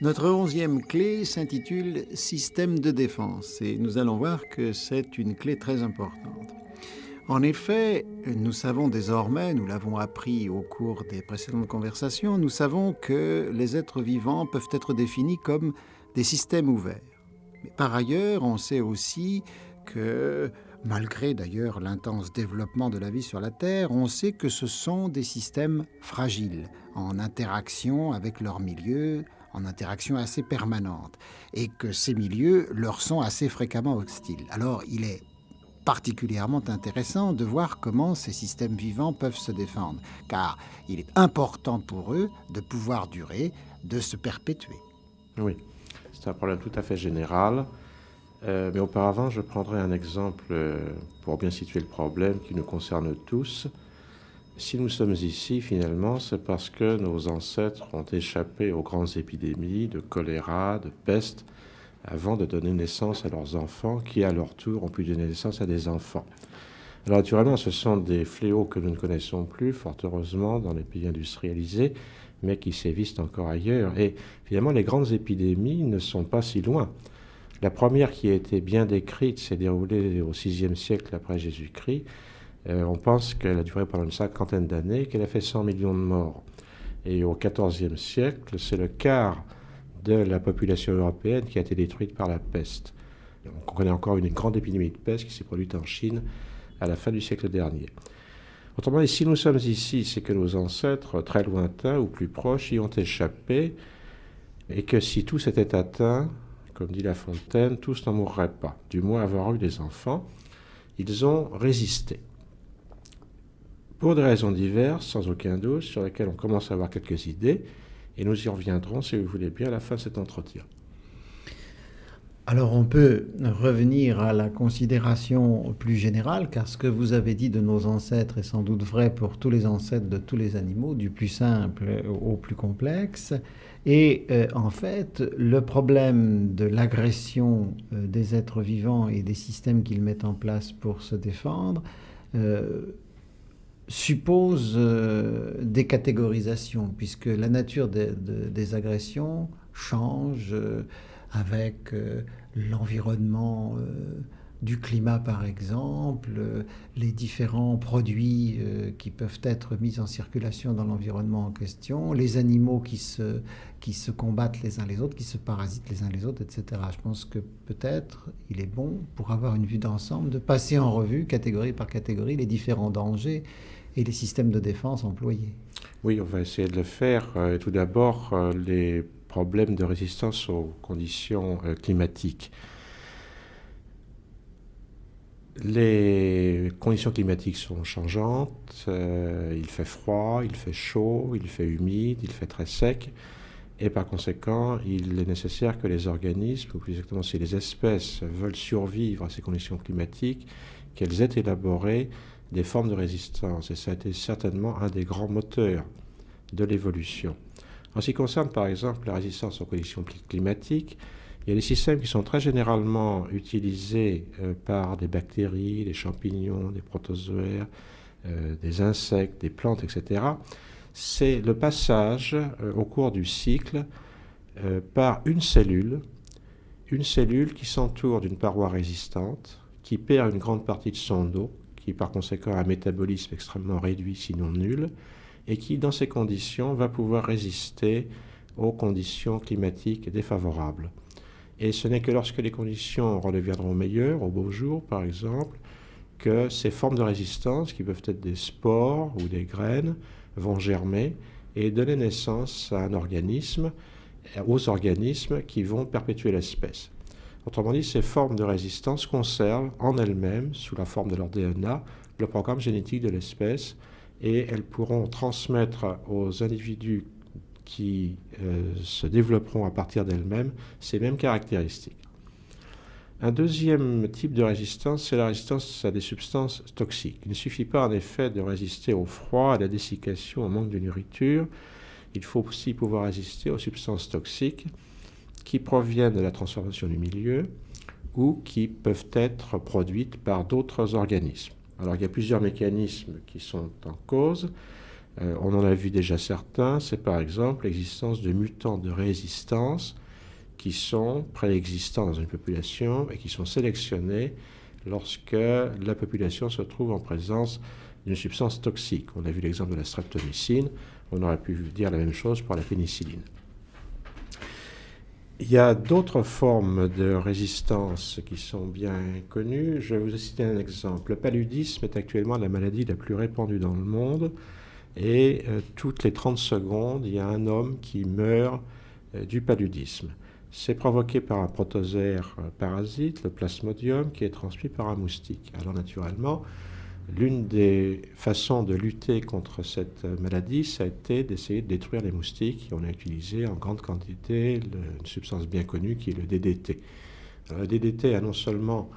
Notre 11e clé s'intitule Système de défense et nous allons voir que c'est une clé très importante. En effet, nous savons désormais, nous l'avons appris au cours des précédentes conversations, nous savons que les êtres vivants peuvent être définis comme des systèmes ouverts. Mais par ailleurs, on sait aussi que, malgré d'ailleurs l'intense développement de la vie sur la Terre, on sait que ce sont des systèmes fragiles, en interaction avec leur milieu, en interaction assez permanente, et que ces milieux leur sont assez fréquemment hostiles. Alors, il est particulièrement intéressant de voir comment ces systèmes vivants peuvent se défendre, car il est important pour eux de pouvoir durer, de se perpétuer. Oui, c'est un problème tout à fait général. Mais auparavant, je prendrai un exemple pour bien situer le problème qui nous concerne tous. Si nous sommes ici, finalement, c'est parce que nos ancêtres ont échappé aux grandes épidémies de choléra, de peste, avant de donner naissance à leurs enfants, qui à leur tour ont pu donner naissance à des enfants. Alors naturellement, ce sont des fléaux que nous ne connaissons plus, fort heureusement, dans les pays industrialisés, mais qui sévissent encore ailleurs. Et finalement, les grandes épidémies ne sont pas si loin. La première qui a été bien décrite s'est déroulée au VIe siècle après Jésus-Christ. On pense qu'elle a duré pendant une cinquantaine d'années, qu'elle a fait 100 millions de morts. Et au XIVe siècle, c'est le quart de la population européenne qui a été détruite par la peste. On connaît encore une grande épidémie de peste qui s'est produite en Chine à la fin du siècle dernier. Autrement dit, si nous sommes ici, c'est que nos ancêtres, très lointains ou plus proches, y ont échappé, et que si tous étaient atteints, comme dit La Fontaine, tous n'en mourraient pas. Du moins, avoir eu des enfants, ils ont résisté. Pour des raisons diverses, sans aucun doute, sur lesquelles on commence à avoir quelques idées, et nous y reviendrons, si vous voulez bien, à la fin de cet entretien. Alors on peut revenir à la considération plus générale, car ce que vous avez dit de nos ancêtres est sans doute vrai pour tous les ancêtres de tous les animaux, du plus simple au plus complexe. Et en fait, le problème de l'agression des êtres vivants et des systèmes qu'ils mettent en place pour se défendre suppose des catégorisations, puisque la nature des agressions change avec l'environnement du climat par exemple, les différents produits qui peuvent être mis en circulation dans l'environnement en question, les animaux qui se combattent les uns les autres, qui se parasitent les uns les autres, etc. Je pense que peut-être il est bon, pour avoir une vue d'ensemble, de passer en revue, catégorie par catégorie, les différents dangers et les systèmes de défense employés. Oui, on va essayer de le faire. Tout d'abord, les problèmes de résistance aux conditions climatiques. Les conditions climatiques sont changeantes, il fait froid, il fait chaud, il fait humide, il fait très sec, et par conséquent, il est nécessaire que les organismes, ou plus exactement si les espèces veulent survivre à ces conditions climatiques, qu'elles aient élaboré des formes de résistance, et ça a été certainement un des grands moteurs de l'évolution. En ce qui concerne par exemple la résistance aux conditions climatiques, il y a des systèmes qui sont très généralement utilisés par des bactéries, des champignons, des protozoaires, des insectes, des plantes, etc. C'est le passage au cours du cycle par une cellule qui s'entoure d'une paroi résistante, qui perd une grande partie de son eau, qui par conséquent a un métabolisme extrêmement réduit, sinon nul, et qui, dans ces conditions, va pouvoir résister aux conditions climatiques défavorables. Et ce n'est que lorsque les conditions redeviendront meilleures, au beau jour par exemple, que ces formes de résistance, qui peuvent être des spores ou des graines, vont germer et donner naissance à un organisme, aux organismes qui vont perpétuer l'espèce. Autrement dit, ces formes de résistance conservent en elles-mêmes, sous la forme de leur DNA, le programme génétique de l'espèce, et elles pourront transmettre aux individus qui se développeront à partir d'elles-mêmes ces mêmes caractéristiques. Un deuxième type de résistance, c'est la résistance à des substances toxiques. Il ne suffit pas en effet de résister au froid, à la dessiccation, au manque de nourriture. Il faut aussi pouvoir résister aux substances toxiques qui proviennent de la transformation du milieu ou qui peuvent être produites par d'autres organismes. Alors il y a plusieurs mécanismes qui sont en cause. On en a vu déjà certains, c'est par exemple l'existence de mutants de résistance qui sont préexistants dans une population et qui sont sélectionnés lorsque la population se trouve en présence d'une substance toxique. On a vu l'exemple de la streptomycine, on aurait pu dire la même chose pour la pénicilline. Il y a d'autres formes de résistance qui sont bien connues. Je vais vous citer un exemple. Le paludisme est actuellement la maladie la plus répandue dans le monde et toutes les 30 secondes, il y a un homme qui meurt du paludisme. C'est provoqué par un protozoaire parasite, le plasmodium, qui est transmis par un moustique. Alors naturellement, l'une des façons de lutter contre cette maladie, ça a été d'essayer de détruire les moustiques. On a utilisé en grande quantité une substance bien connue qui est le DDT. Alors, le DDT non seulement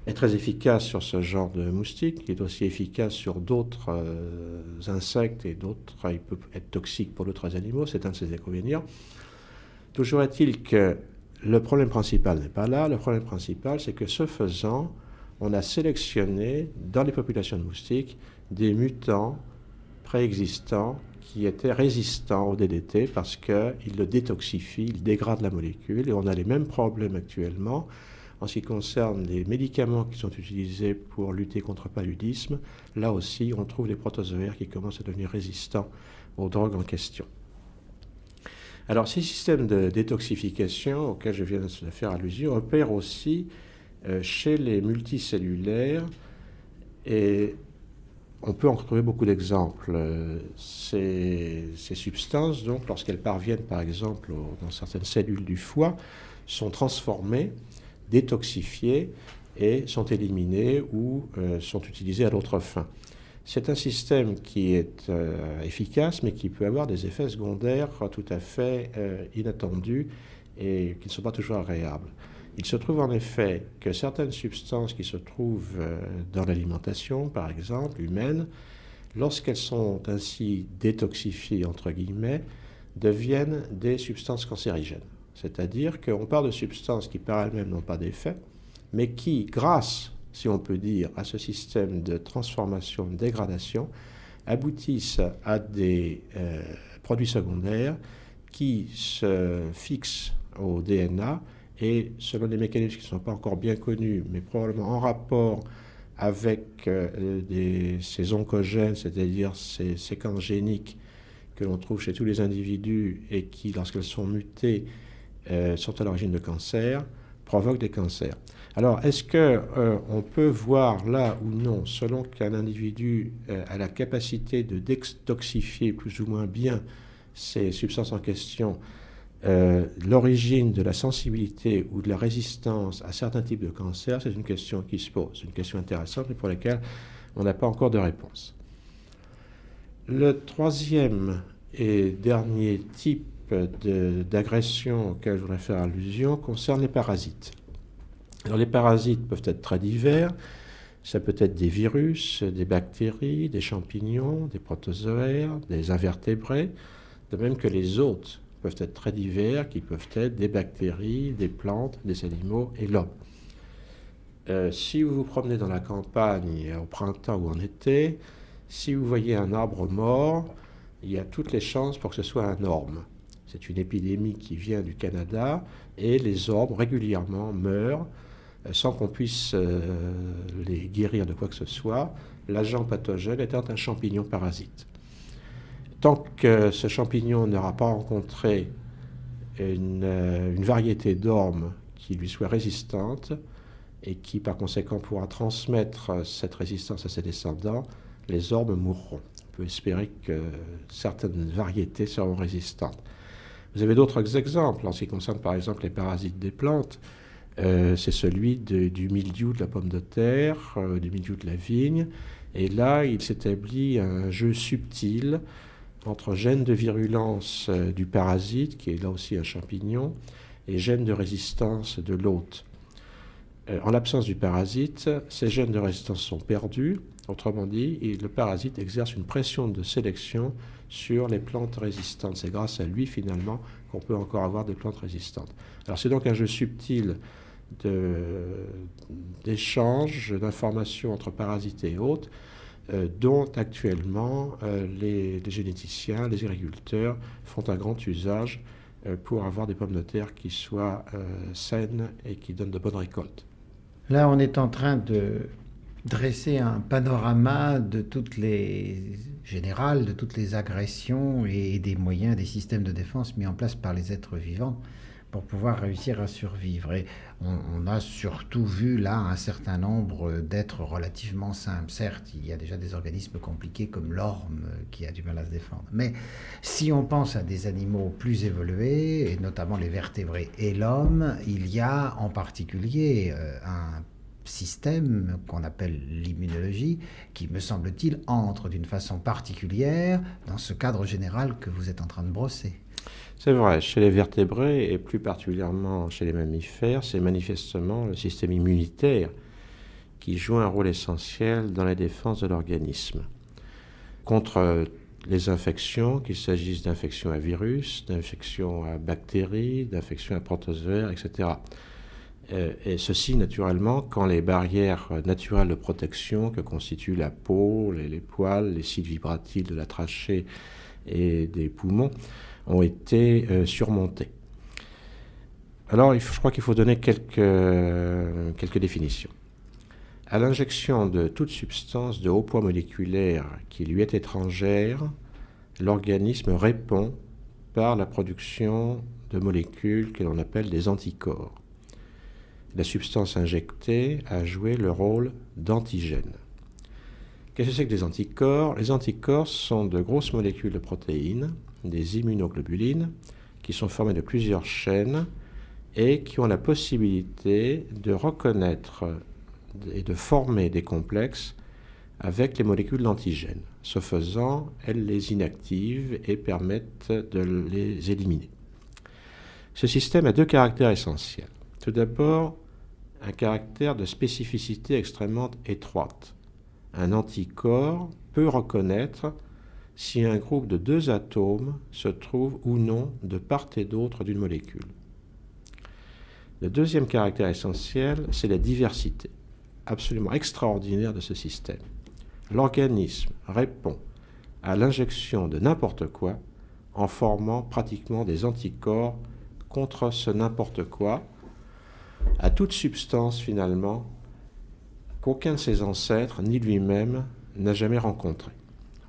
est très efficace sur ce genre de moustiques, il est aussi efficace sur d'autres insectes et d'autres, il peut être toxique pour d'autres animaux, c'est un de ses inconvénients. Toujours est-il que le problème principal n'est pas là. Le problème principal, c'est que ce faisant, on a sélectionné dans les populations de moustiques des mutants préexistants qui étaient résistants au DDT parce qu'ils le détoxifient, ils dégradent la molécule. Et on a les mêmes problèmes actuellement en ce qui concerne les médicaments qui sont utilisés pour lutter contre le paludisme. Là aussi, on trouve des protozoaires qui commencent à devenir résistants aux drogues en question. Alors, ces systèmes de détoxification auxquels je viens de faire allusion opèrent aussi chez les multicellulaires et on peut en trouver beaucoup d'exemples. Ces substances, donc, lorsqu'elles parviennent, par exemple, dans certaines cellules du foie, sont transformées, détoxifiées et sont éliminées ou sont utilisées à d'autres fins. C'est un système qui est efficace, mais qui peut avoir des effets secondaires tout à fait inattendus et qui ne sont pas toujours agréables. Il se trouve en effet que certaines substances qui se trouvent dans l'alimentation, par exemple, humaine, lorsqu'elles sont ainsi détoxifiées, entre guillemets, deviennent des substances cancérigènes. C'est-à-dire qu'on parle de substances qui par elles-mêmes n'ont pas d'effet, mais qui, grâce, si on peut dire, à ce système de transformation, de dégradation, aboutissent à des produits secondaires qui se fixent au DNA et, selon des mécanismes qui ne sont pas encore bien connus, mais probablement en rapport avec ces oncogènes, c'est-à-dire ces séquences géniques que l'on trouve chez tous les individus et qui, lorsqu'elles sont mutées, sont à l'origine de cancer, provoquent des cancers. Alors, est-ce qu'on peut voir là ou non, selon qu'un individu a la capacité de détoxifier plus ou moins bien ces substances en question, l'origine de la sensibilité ou de la résistance à certains types de cancers? C'est une question qui se pose, c'est une question intéressante mais pour laquelle on n'a pas encore de réponse. Le troisième et dernier type d'agression auquel je voudrais faire allusion concerne les parasites. Alors les parasites peuvent être très divers, ça peut être des virus, des bactéries, des champignons, des protozoaires, des invertébrés, de même que les hôtes peuvent être très divers, qui peuvent être des bactéries, des plantes, des animaux et l'homme. Si vous vous promenez dans la campagne au printemps ou en été, si vous voyez un arbre mort, il y a toutes les chances pour que ce soit un orme. C'est une épidémie qui vient du Canada et les ormes régulièrement meurent sans qu'on puisse les guérir de quoi que ce soit, l'agent pathogène étant un champignon parasite. Tant que ce champignon n'aura pas rencontré une variété d'ormes qui lui soit résistante et qui par conséquent pourra transmettre cette résistance à ses descendants, les ormes mourront. On peut espérer que certaines variétés seront résistantes. Vous avez d'autres exemples en ce qui concerne par exemple les parasites des plantes. C'est celui du mildiou de la pomme de terre, du mildiou de la vigne. Et là, il s'établit un jeu subtil entre gènes de virulence du parasite, qui est là aussi un champignon, et gènes de résistance de l'hôte. En l'absence du parasite, ces gènes de résistance sont perdus. Autrement dit, le parasite exerce une pression de sélection sur les plantes résistantes. C'est grâce à lui, finalement, qu'on peut encore avoir des plantes résistantes. Alors, c'est donc un jeu subtil d'échange d'informations entre parasites et hôtes. dont actuellement les généticiens, les agriculteurs font un grand usage pour avoir des pommes de terre qui soient saines et qui donnent de bonnes récoltes. Là, on est en train de dresser un panorama de toutes les générales, de toutes les agressions et des moyens, des systèmes de défense mis en place par les êtres vivants pour pouvoir réussir à survivre. Et on a surtout vu là un certain nombre d'êtres relativement simples. Certes, il y a déjà des organismes compliqués comme l'orme qui a du mal à se défendre. Mais si on pense à des animaux plus évolués, et notamment les vertébrés et l'homme, il y a en particulier un système qu'on appelle l'immunologie, qui, me semble-t-il, entre d'une façon particulière dans ce cadre général que vous êtes en train de brosser. C'est vrai, chez les vertébrés et plus particulièrement chez les mammifères, c'est manifestement le système immunitaire qui joue un rôle essentiel dans la défense de l'organisme. Contre les infections, qu'il s'agisse d'infections à virus, d'infections à bactéries, d'infections à protozoaires, etc. Et ceci, naturellement, quand les barrières naturelles de protection que constituent la peau, les poils, les sites vibratiles de la trachée et des poumons ont été surmontées. Alors, je crois qu'il faut donner quelques définitions. À l'injection de toute substance de haut poids moléculaire qui lui est étrangère, l'organisme répond par la production de molécules que l'on appelle des anticorps. La substance injectée a joué le rôle d'antigène. Qu'est-ce que c'est que des anticorps? Les anticorps sont de grosses molécules de protéines, des immunoglobulines, qui sont formées de plusieurs chaînes et qui ont la possibilité de reconnaître et de former des complexes avec les molécules d'antigène. Ce faisant, elles les inactivent et permettent de les éliminer. Ce système a deux caractères essentiels. Tout d'abord, un caractère de spécificité extrêmement étroite. Un anticorps peut reconnaître si un groupe de deux atomes se trouve ou non de part et d'autre d'une molécule. Le deuxième caractère essentiel, c'est la diversité absolument extraordinaire de ce système. L'organisme répond à l'injection de n'importe quoi en formant pratiquement des anticorps contre ce n'importe quoi, à toute substance finalement qu'aucun de ses ancêtres ni lui-même n'a jamais rencontré.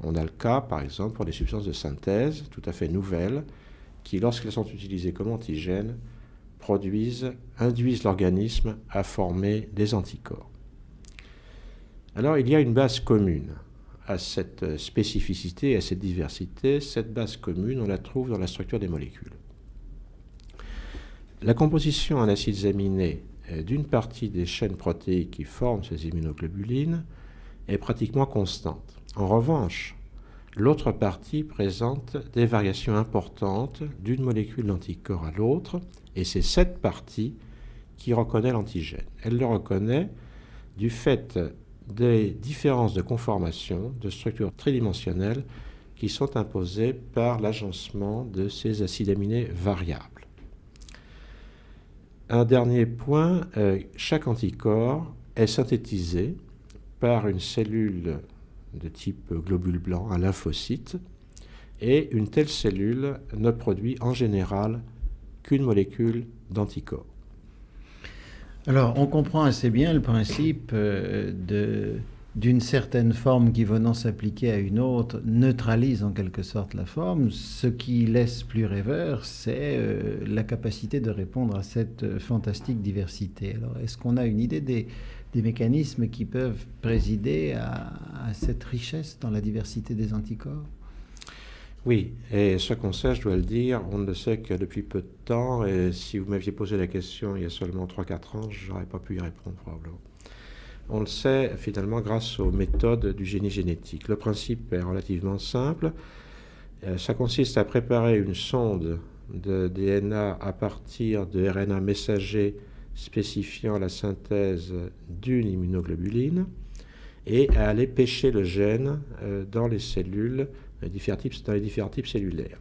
On a le cas, par exemple, pour des substances de synthèse tout à fait nouvelles qui, lorsqu'elles sont utilisées comme antigènes, induisent l'organisme à former des anticorps. Alors, il y a une base commune à cette spécificité et à cette diversité. Cette base commune, on la trouve dans la structure des molécules. La composition en acides aminés d'une partie des chaînes protéiques qui forment ces immunoglobulines est pratiquement constante. En revanche, l'autre partie présente des variations importantes d'une molécule d'anticorps à l'autre, et c'est cette partie qui reconnaît l'antigène. Elle le reconnaît du fait des différences de conformation, de structure tridimensionnelle qui sont imposées par l'agencement de ces acides aminés variables. Un dernier point, chaque anticorps est synthétisé par une cellule de type globule blanc, un lymphocyte, et une telle cellule ne produit en général qu'une molécule d'anticorps. Alors, on comprend assez bien le principe d'une certaine forme qui, venant s'appliquer à une autre, neutralise en quelque sorte la forme. Ce qui laisse plus rêveur, c'est la capacité de répondre à cette fantastique diversité. Alors, est-ce qu'on a une idée des mécanismes qui peuvent présider à cette richesse dans la diversité des anticorps? Oui, et ce qu'on sait, je dois le dire, on ne le sait que depuis peu de temps, et si vous m'aviez posé la question il y a seulement 3-4 ans, je n'aurais pas pu y répondre probablement. On le sait finalement grâce aux méthodes du génie génétique. Le principe est relativement simple. Ça consiste à préparer une sonde de DNA à partir de RNA messager spécifiant la synthèse d'une immunoglobuline et à aller pêcher le gène dans les cellules, dans les différents types cellulaires.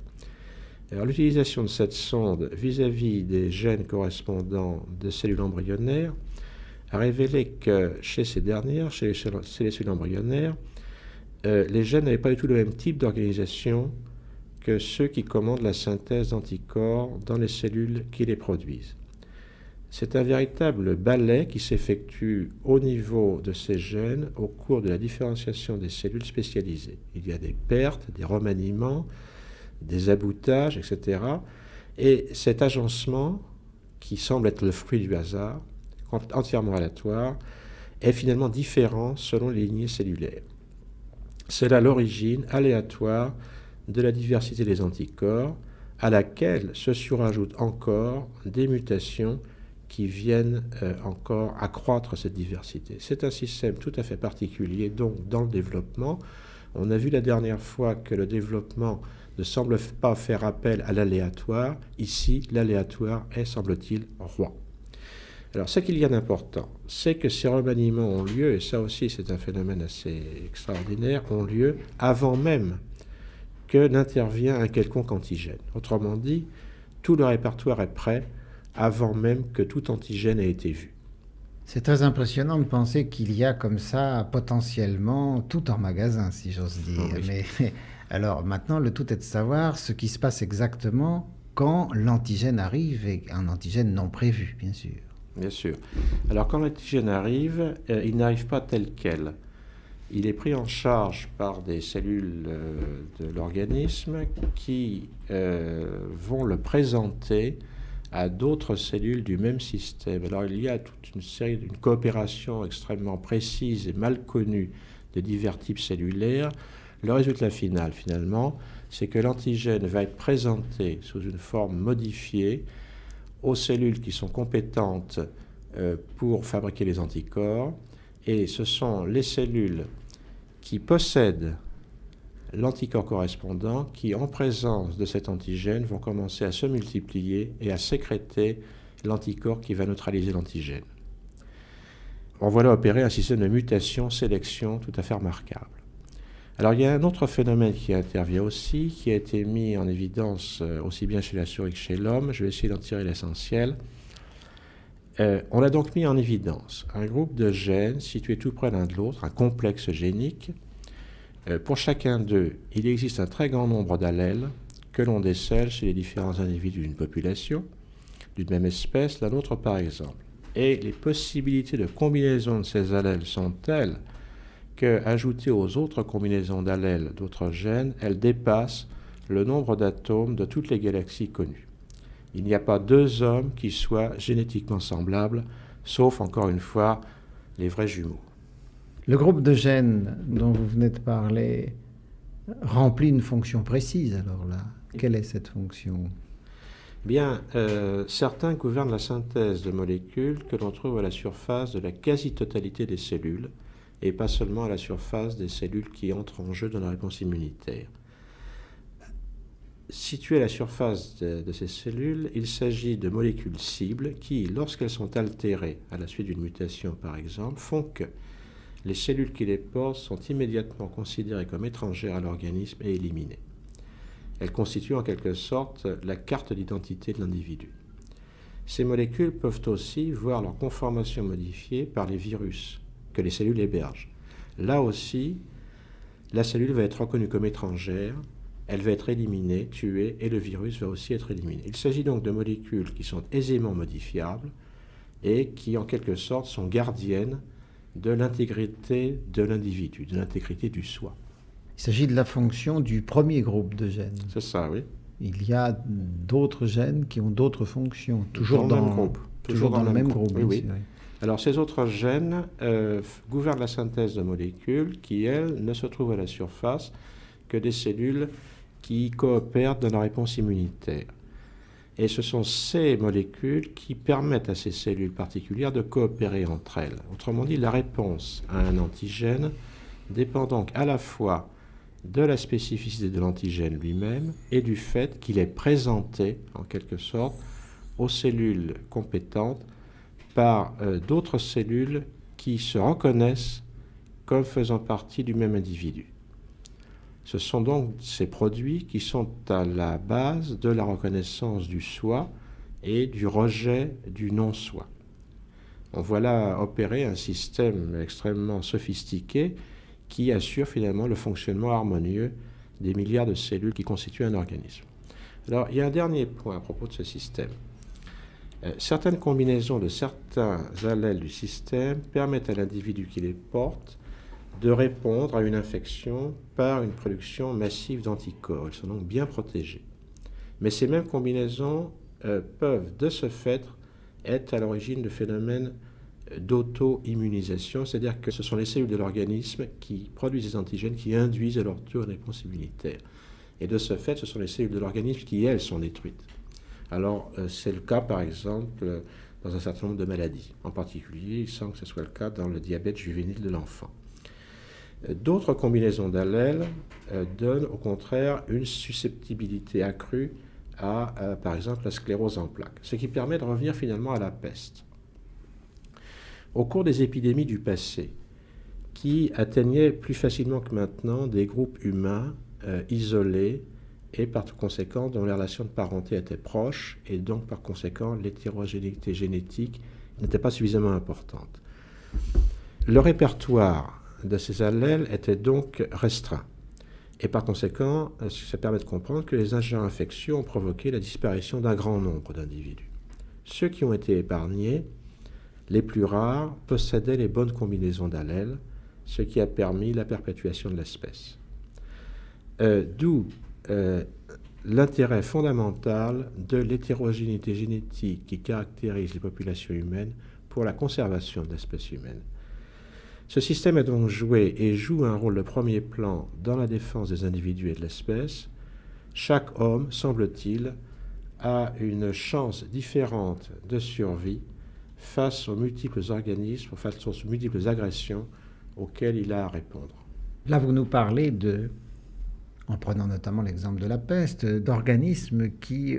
Alors, l'utilisation de cette sonde vis-à-vis des gènes correspondants de cellules embryonnaires a révélé que chez ces dernières, chez les cellules embryonnaires, les gènes n'avaient pas du tout le même type d'organisation que ceux qui commandent la synthèse d'anticorps dans les cellules qui les produisent. C'est un véritable ballet qui s'effectue au niveau de ces gènes au cours de la différenciation des cellules spécialisées. Il y a des pertes, des remaniements, des aboutages, etc. Et cet agencement, qui semble être le fruit du hasard, entièrement aléatoire, est finalement différent selon les lignées cellulaires. C'est là l'origine aléatoire de la diversité des anticorps, à laquelle se surajoutent encore des mutations qui viennent encore accroître cette diversité. C'est un système tout à fait particulier, donc, dans le développement. On a vu la dernière fois que le développement ne semble pas faire appel à l'aléatoire. Ici, l'aléatoire est, semble-t-il, roi. Alors, ce qu'il y a d'important, c'est que ces remaniements ont lieu, et ça aussi c'est un phénomène assez extraordinaire, ont lieu avant même que n'intervient un quelconque antigène. Autrement dit, tout le répertoire est prêt avant même que tout antigène ait été vu. C'est très impressionnant de penser qu'il y a comme ça potentiellement tout en magasin, si j'ose dire. Oui. Mais alors maintenant, le tout est de savoir ce qui se passe exactement quand l'antigène arrive, et un antigène non prévu, bien sûr. Bien sûr. Alors quand l'antigène arrive, il n'arrive pas tel quel. Il est pris en charge par des cellules de l'organisme qui vont le présenter à d'autres cellules du même système. Alors il y a toute une coopération extrêmement précise et mal connue de divers types cellulaires. Le résultat final, finalement, c'est que l'antigène va être présenté sous une forme modifiée aux cellules qui sont compétentes pour fabriquer les anticorps, et ce sont les cellules qui possèdent l'anticorps correspondant qui, en présence de cet antigène, vont commencer à se multiplier et à sécréter l'anticorps qui va neutraliser l'antigène. On voit là opérer un système de mutation-sélection tout à fait remarquable. Alors il y a un autre phénomène qui intervient aussi, qui a été mis en évidence aussi bien chez la souris que chez l'homme. Je vais essayer d'en tirer l'essentiel. On a donc mis en évidence un groupe de gènes situés tout près l'un de l'autre, un complexe génique. Pour chacun d'eux, il existe un très grand nombre d'allèles que l'on décèle chez les différents individus d'une population, d'une même espèce, la nôtre par exemple. Et les possibilités de combinaison de ces allèles sont telles que, ajoutées aux autres combinaisons d'allèles d'autres gènes, elles dépassent le nombre d'atomes de toutes les galaxies connues. Il n'y a pas deux hommes qui soient génétiquement semblables, sauf, encore une fois, les vrais jumeaux. Le groupe de gènes dont vous venez de parler remplit une fonction précise, alors là. Quelle est cette fonction ? Bien, certains gouvernent la synthèse de molécules que l'on trouve à la surface de la quasi-totalité des cellules, et pas seulement à la surface des cellules qui entrent en jeu dans la réponse immunitaire. Situées à la surface de ces cellules, il s'agit de molécules cibles qui, lorsqu'elles sont altérées à la suite d'une mutation par exemple, font que les cellules qui les portent sont immédiatement considérées comme étrangères à l'organisme et éliminées. Elles constituent en quelque sorte la carte d'identité de l'individu. Ces molécules peuvent aussi voir leur conformation modifiée par les virus que les cellules hébergent. Là aussi, la cellule va être reconnue comme étrangère, elle va être éliminée, tuée, et le virus va aussi être éliminé. Il s'agit donc de molécules qui sont aisément modifiables et qui, en quelque sorte, sont gardiennes de l'intégrité de l'individu, de l'intégrité du soi. Il s'agit de la fonction du premier groupe de gènes. C'est ça, oui. Il y a d'autres gènes qui ont d'autres fonctions, toujours dans le même groupe. Toujours dans le même groupe. Oui, oui. Oui. Alors ces autres gènes gouvernent la synthèse de molécules qui, elles, ne se trouvent à la surface que des cellules qui coopèrent dans la réponse immunitaire. Et ce sont ces molécules qui permettent à ces cellules particulières de coopérer entre elles. Autrement dit, la réponse à un antigène dépend donc à la fois de la spécificité de l'antigène lui-même et du fait qu'il est présenté, en quelque sorte, aux cellules compétentes par d'autres cellules qui se reconnaissent comme faisant partie du même individu. Ce sont donc ces produits qui sont à la base de la reconnaissance du soi et du rejet du non-soi. On voit là opérer un système extrêmement sophistiqué qui assure finalement le fonctionnement harmonieux des milliards de cellules qui constituent un organisme. Alors, il y a un dernier point à propos de ce système. Certaines combinaisons de certains allèles du système permettent à l'individu qui les porte de répondre à une infection par une production massive d'anticorps. Ils sont donc bien protégés. Mais ces mêmes combinaisons peuvent, de ce fait, être à l'origine de phénomènes d'auto-immunisation, c'est-à-dire que ce sont les cellules de l'organisme qui produisent des antigènes qui induisent à leur tour une réponse immunitaire. Et de ce fait, ce sont les cellules de l'organisme qui, elles, sont détruites. Alors, c'est le cas, par exemple, dans un certain nombre de maladies. En particulier, il semble que ce soit le cas dans le diabète juvénile de l'enfant. D'autres combinaisons d'allèles donnent, au contraire, une susceptibilité accrue à, par exemple, la sclérose en plaques, ce qui permet de revenir finalement à la peste. Au cours des épidémies du passé, qui atteignaient plus facilement que maintenant des groupes humains isolés et par conséquent dont les relations de parenté étaient proches et donc par conséquent l'hétérogénéité génétique n'était pas suffisamment importante. Le répertoire de ces allèles était donc restreint. Et par conséquent, ça permet de comprendre que les agents infectieux ont provoqué la disparition d'un grand nombre d'individus. Ceux qui ont été épargnés, les plus rares, possédaient les bonnes combinaisons d'allèles, ce qui a permis la perpétuation de l'espèce. D'où l'intérêt fondamental de l'hétérogénéité génétique qui caractérise les populations humaines pour la conservation de l'espèce humaine. Ce système a donc joué et joue un rôle de premier plan dans la défense des individus et de l'espèce. Chaque homme, semble-t-il, a une chance différente de survie face aux multiples organismes, face aux multiples agressions auxquelles il a à répondre. Là, vous nous parlez en prenant notamment l'exemple de la peste, d'organismes qui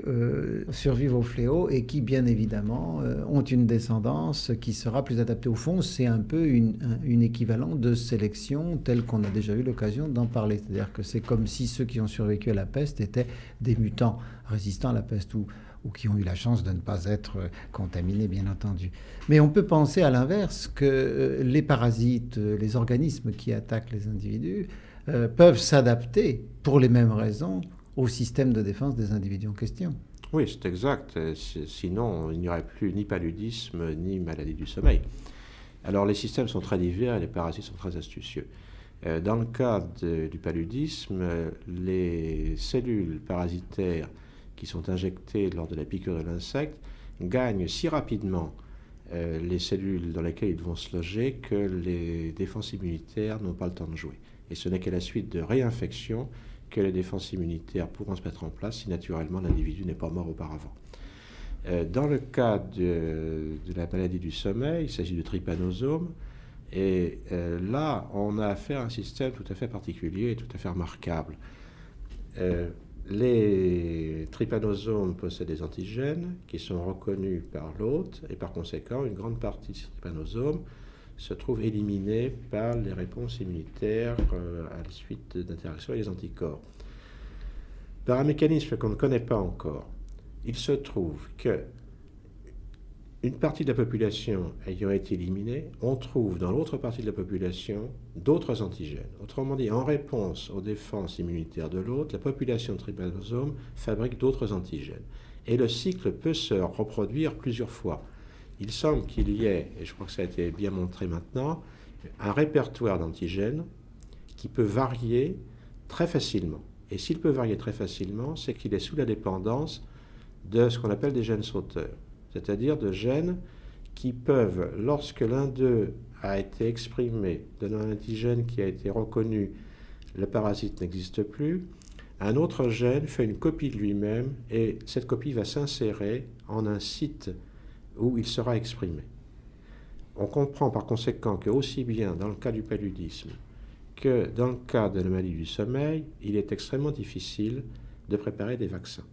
survivent au fléau et qui, bien évidemment, ont une descendance qui sera plus adaptée. Au fond, c'est un peu une équivalent de sélection telle qu'on a déjà eu l'occasion d'en parler. C'est-à-dire que c'est comme si ceux qui ont survécu à la peste étaient des mutants résistants à la peste ou qui ont eu la chance de ne pas être contaminés, bien entendu. Mais on peut penser à l'inverse que les parasites, les organismes qui attaquent les individus, peuvent s'adapter, pour les mêmes raisons, au système de défense des individus en question. Oui, c'est exact. Sinon, il n'y aurait plus ni paludisme, ni maladie du sommeil. Alors, les systèmes sont très divers et les parasites sont très astucieux. Dans le cas du paludisme, les cellules parasitaires qui sont injectées lors de la piqûre de l'insecte gagnent si rapidement les cellules dans lesquelles ils vont se loger que les défenses immunitaires n'ont pas le temps de jouer. Et ce n'est qu'à la suite de réinfection que les défenses immunitaires pourront se mettre en place si naturellement l'individu n'est pas mort auparavant. Dans le cas de la maladie du sommeil, il s'agit de trypanosomes. Et là, on a affaire à un système tout à fait particulier et tout à fait remarquable. Les trypanosomes possèdent des antigènes qui sont reconnus par l'hôte et par conséquent, une grande partie de ces trypanosomes se trouve éliminée par les réponses immunitaires à la suite d'interactions avec les anticorps. Par un mécanisme qu'on ne connaît pas encore, il se trouve que une partie de la population ayant été éliminée, on trouve dans l'autre partie de la population d'autres antigènes. Autrement dit, en réponse aux défenses immunitaires de l'autre, la population de trypanosomes fabrique d'autres antigènes. Et le cycle peut se reproduire plusieurs fois. Il semble qu'il y ait, et je crois que ça a été bien montré maintenant, un répertoire d'antigènes qui peut varier très facilement. Et s'il peut varier très facilement, c'est qu'il est sous la dépendance de ce qu'on appelle des gènes sauteurs, c'est-à-dire de gènes qui peuvent, lorsque l'un d'eux a été exprimé, donnant un antigène qui a été reconnu, le parasite n'existe plus, un autre gène fait une copie de lui-même et cette copie va s'insérer en un site où il sera exprimé. On comprend par conséquent que aussi bien dans le cas du paludisme que dans le cas de la maladie du sommeil, il est extrêmement difficile de préparer des vaccins,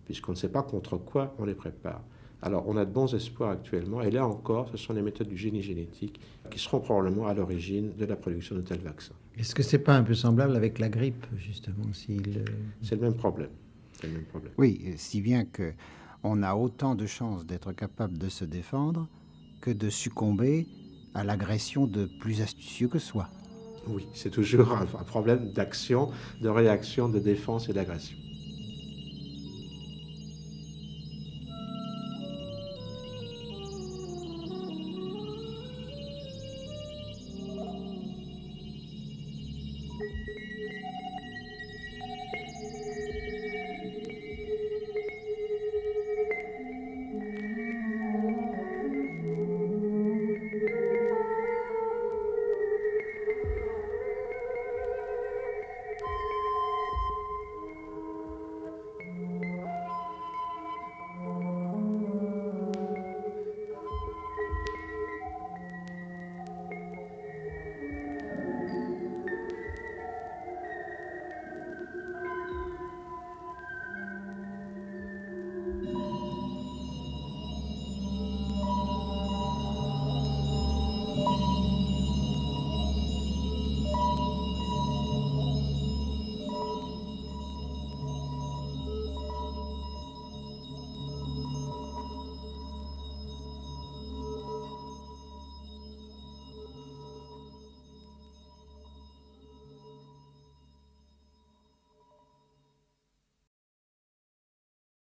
puisqu'on ne sait pas contre quoi on les prépare. Alors on a de bons espoirs actuellement, et là encore, ce sont les méthodes du génie génétique qui seront probablement à l'origine de la production de tels vaccins. Est-ce que c'est pas un peu semblable avec la grippe, justement C'est le même problème. C'est le même problème. Oui, si bien que on a autant de chances d'être capable de se défendre que de succomber à l'agression de plus astucieux que soi. Oui, c'est toujours un problème d'action, de réaction, de défense et d'agression.